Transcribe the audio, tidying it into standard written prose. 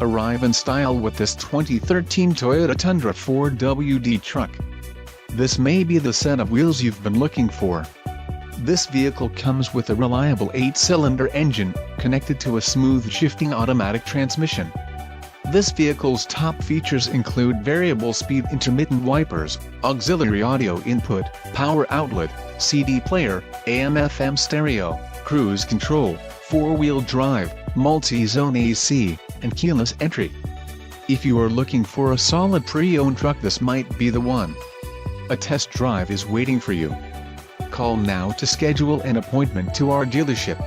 Arrive in style with this 2013 Toyota Tundra 4WD truck. This may be the set of wheels you've been looking for. This vehicle comes with a reliable 8-cylinder engine, connected to a smooth shifting automatic transmission. This vehicle's top features include variable speed intermittent wipers, auxiliary audio input, power outlet, CD player, AM/FM stereo, cruise control, 4-wheel drive, multi-zone AC, and keyless entry. If you are looking for a solid pre-owned truck, this might be the one. A test drive is waiting for you. Call now to schedule an appointment to our dealership.